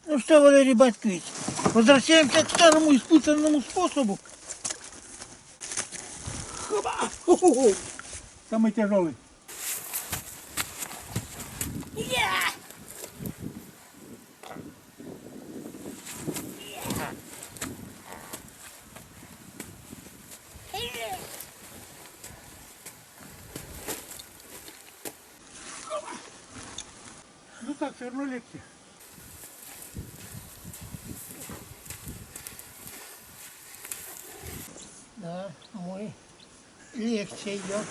Ну что, Валерий Батькович, возвращаемся к старому испытанному способу. Хоба! Самый тяжелый. Ну так, все равно легче. Да, мой легче идет.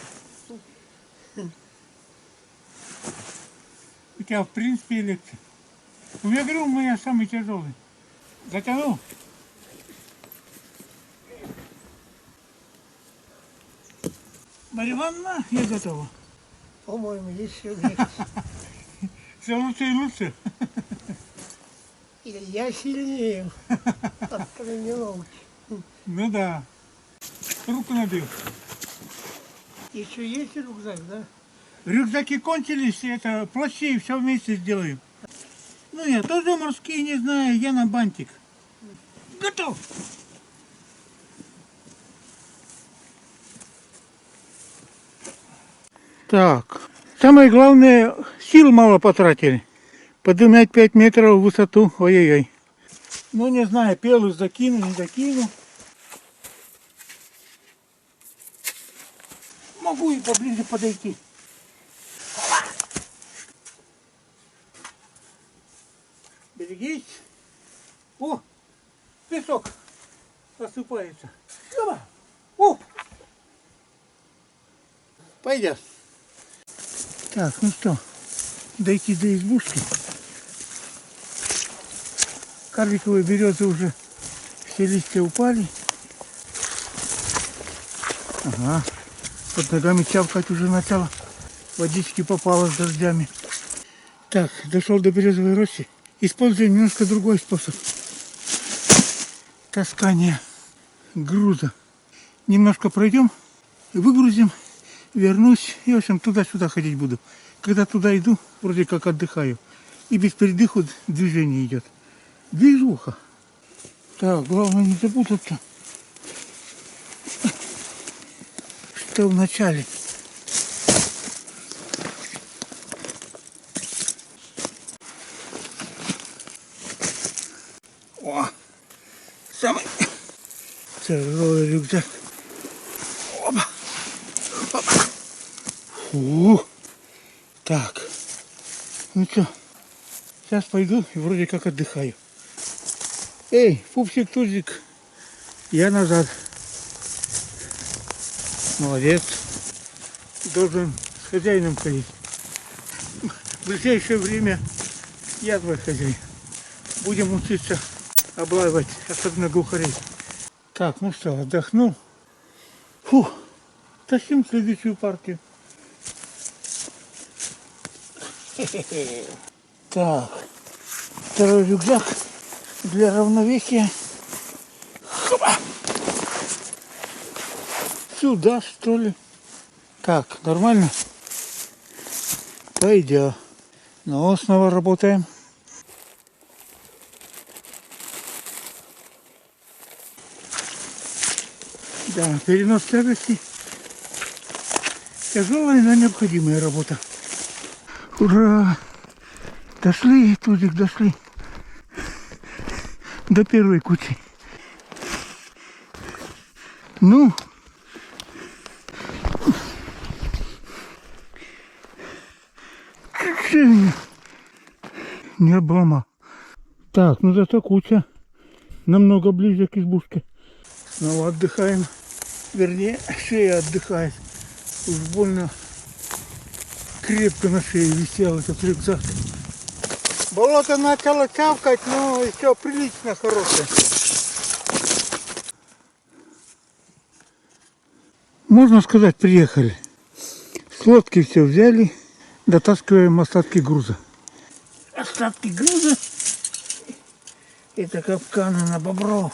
У тебя в принципе легче. Я говорю, у меня самый тяжелый. Затянул. Марья Ивановна, я готова. По-моему, еще легче. Все лучше и лучше. Или я сильнее от тренировки. Ну да. Руку набил. Еще есть рюкзак, да? Рюкзаки кончились, это плащи, все вместе сделаем. Ну я тоже морские не знаю, я на бантик. Готов! Так, самое главное, сил мало потратили. Поднимать 5 метров в высоту, ой-ой-ой. Ну не знаю, пелу закину, не закину. Могу и поближе подойти. Берегись. О, песок осыпается. О! Пойдет. Так, ну что, дойти до избушки. Карликовые березы уже все листья упали. Ага. Под ногами чавкать уже начало. Водички попало с дождями. Так, дошел до березовой рощи. Используем немножко другой способ таскания груза. Немножко пройдем, выгрузим, вернусь и, в общем, туда-сюда ходить буду. Когда туда иду, вроде как отдыхаю. И без передыху движение идет. Движуха. Так, главное не запутаться. Что в начале. О, самый тяжелый рюкзак. Опа. Опа. Фу. Так. Ну что, сейчас пойду и вроде как отдыхаю. Эй, пупсик, тузик, я назад. Молодец. Должен с хозяином ходить. В ближайшее время я твой хозяин. Будем учиться облаивать, особенно глухарей. Так, ну что, отдохнул. Фу, тащим следующую партию. Так, второй рюкзак для равновесия. Хоба! Сюда, что ли? Так, нормально? Пойдет. Ну, снова работаем. Да, перенос тяжести. Тяжелая, но необходимая работа. Ура! Дошли, Тузик, дошли. До первой кучи. Ну. Чуть-чуть. Не обломал. Так, ну зато куча намного ближе к избушке. Снова отдыхаем. Вернее, шея отдыхает. Уж больно крепко на шее висел этот рюкзак. Болото начало чавкать, но еще прилично хорошее. Можно сказать, приехали. С лодки все взяли, дотаскиваем остатки груза. Остатки груза? Это капканы на бобров,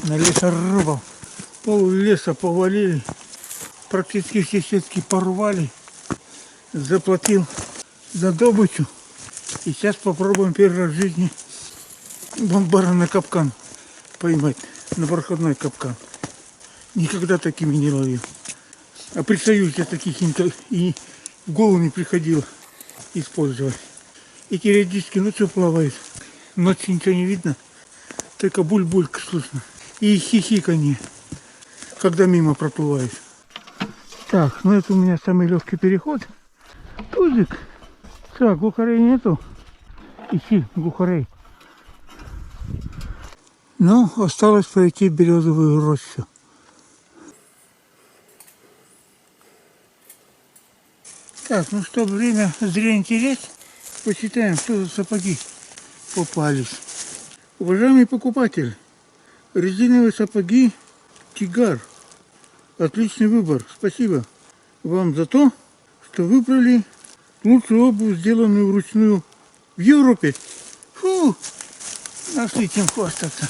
на лесорубов. Пол леса повалили, практически все сетки порвали. Заплатил за добычу. И сейчас попробуем первый раз в жизни бомбара на капкан поймать, на проходной капкан. Никогда такими не ловил. А при Союзе таких и в голову не приходило использовать. И периодически ночью плавают. Ночью ничего не видно, только буль-булька слышно. И хихиканье, когда мимо проплывают. Так, ну это у меня самый легкий переход. Тузик. Так, глухарей нету. Ищи глухарей. Ну, осталось пройти березовую рощу. Так, ну что, время зря интерес. Посчитаем, что за сапоги попались. Уважаемый покупатель, резиновые сапоги Тигар. Отличный выбор. Спасибо вам за то, что выбрали лучшую обувь, сделанную вручную в Европе. Фу! Нашли чем хвастаться.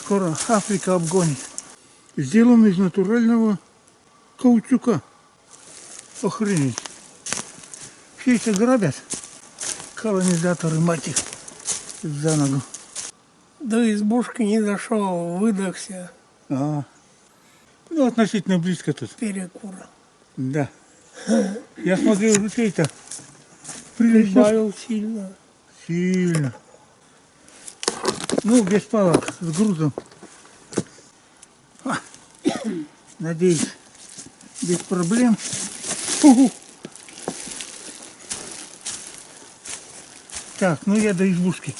Скоро Африка обгонит. Сделан из натурального каучука. Охренеть. Все это грабят. Колонизаторы, мать их, за ногу. До избушки не дошел, выдохся. Ну, относительно близко тут. Перекура. Да. Я смотрю, ручей-то прилично. Прибавил сильно. Сильно. Ну, без палок, с грузом. Надеюсь, без проблем. Фу-ху. Так, ну я до избушки.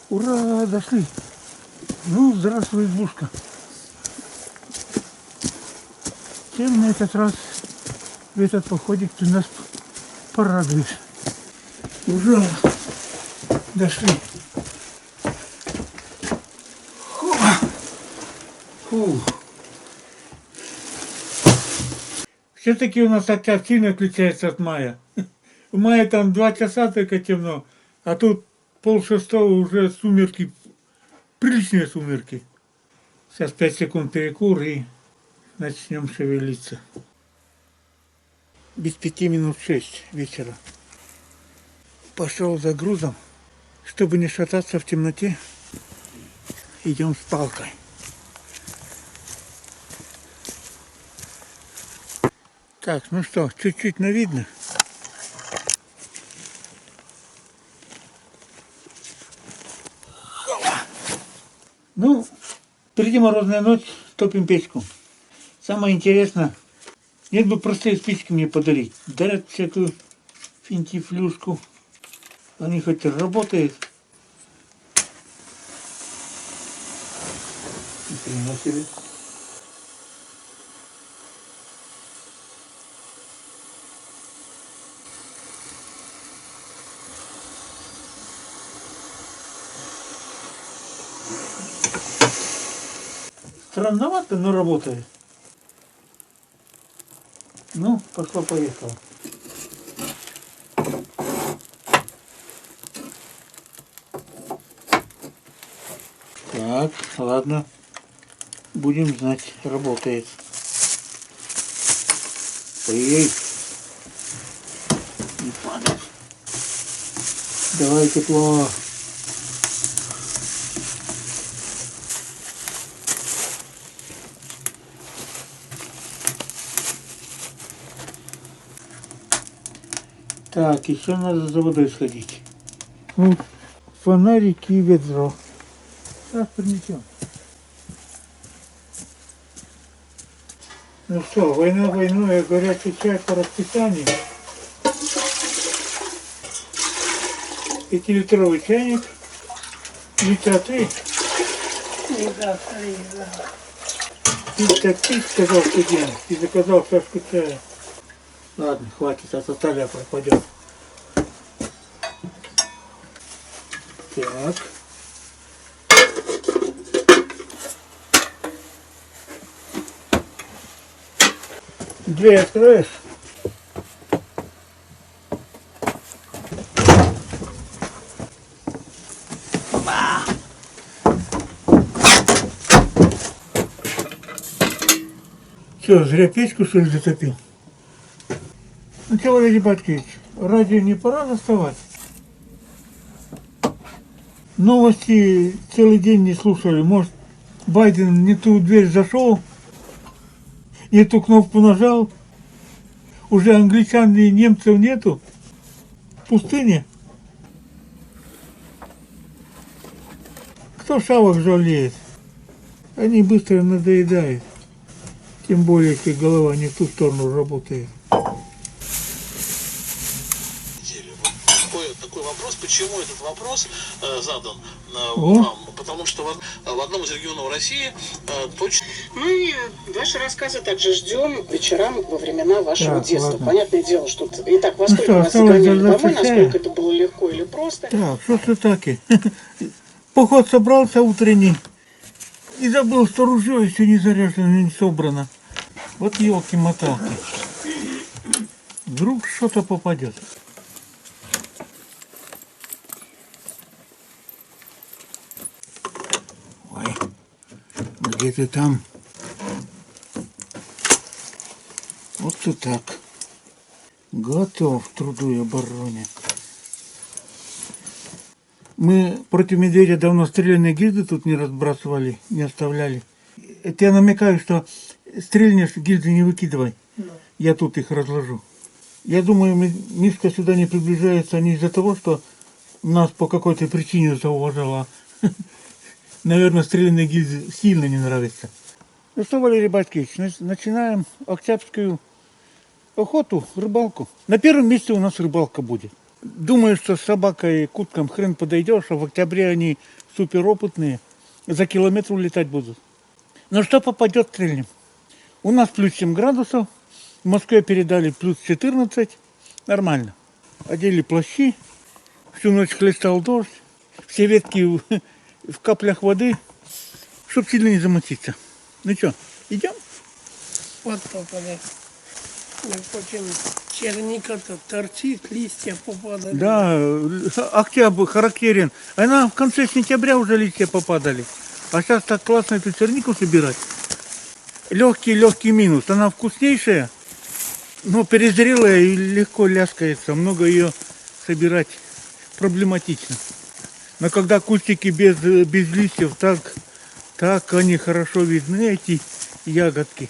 Ура, дошли. Ну, здравствуй, избушка. Чем на этот раз в этот походик ты нас порадуешь? Ура, дошли. Фу. Все-таки у нас октябрь сильно отличается от мая. В мае там 2 часа только темно, а тут 5:30 уже сумерки, приличные сумерки. Сейчас 5 секунд перекур и начнем шевелиться. Без 5 минут 6 вечера. Пошел за грузом, чтобы не шататься в темноте. Идем с палкой. Так, ну что, чуть-чуть навидно. Ну, впереди морозная ночь, топим печку. Самое интересное, нет бы простые спички мне подарить. Дарят всякую финтифлюшку. Они хоть и работают. Ни хрена себе. Странновато, но работает. Ну, пошло-поехало. Так, ладно. Будем знать, работает. Ой, не падай. Давай тепло. Так, еще надо за водой сходить. Ну, фонарики и ведро. Сейчас принесем. Ну что, война войной, а горячий чай по расписанию. 5-литровый чайник. Литра 3. Да, смотри, да. Пить-то пить, сказал студент, и заказал чашку чая. Ладно, хватит, а то талия пропадет. Так. Дверь откроешь? Что, зря печку, что ли, затопил? Ну что, Валерий Баткевич, Радио не пора доставать? Новости целый день не слушали. Может, Байден не ту дверь зашел, не ту кнопку нажал. Уже англичан и немцев нету. В пустыне. Кто шавок жалеет? Они быстро надоедают. Тем более, если голова не в ту сторону работает. Такой вопрос, почему этот вопрос задан О. вам? Потому что в одном из регионов России точно... Мы ваши рассказы также ждем вечерам во времена вашего Так, детства. ладно. Понятное дело, что... Итак, во сколько что, вас осталось загоняли домой, дождаться чая? насколько это было легко или просто. Так, что ж таки? Поход собрался утренний. И забыл, что ружье еще не заряжено, не собрано. Вот елки-моталки. Вдруг что-то попадет. Ой, где ты там? Вот ты так. Готов к труду и обороне. Мы против медведя давно стрелянные гильзы тут не разбрасывали, не оставляли. Это я намекаю, что стрельнешь, гильзы не выкидывай. Я тут их разложу. Я думаю, Мишка сюда не приближается не из-за того, что нас по какой-то причине зауважала. Наверное, стрелянные гильзы сильно не нравятся. Ну что, Валерий Батькович, начинаем октябрьскую охоту, рыбалку. На первом месте у нас рыбалка будет. Думаю, что с собакой и кутком хрен подойдешь, а в октябре они суперопытные. За километр улетать будут. Но что попадет, стрельнем. У нас плюс 7 градусов. В Москве передали плюс 14. Нормально. Одели плащи. Всю ночь хлестал дождь. Все ветки в каплях воды, чтоб сильно не замочиться. Ну что, идем? Вот попадает. Между прочим, черника-то торчит, листья попадали. Да, октябрь характерен. Она в конце сентября уже листья попадали. А сейчас так классно эту чернику собирать. Легкий минус. Она вкуснейшая, но перезрелая и легко ляскается. Много ее собирать проблематично. Но когда кустики без листьев, так они хорошо видны, эти ягодки.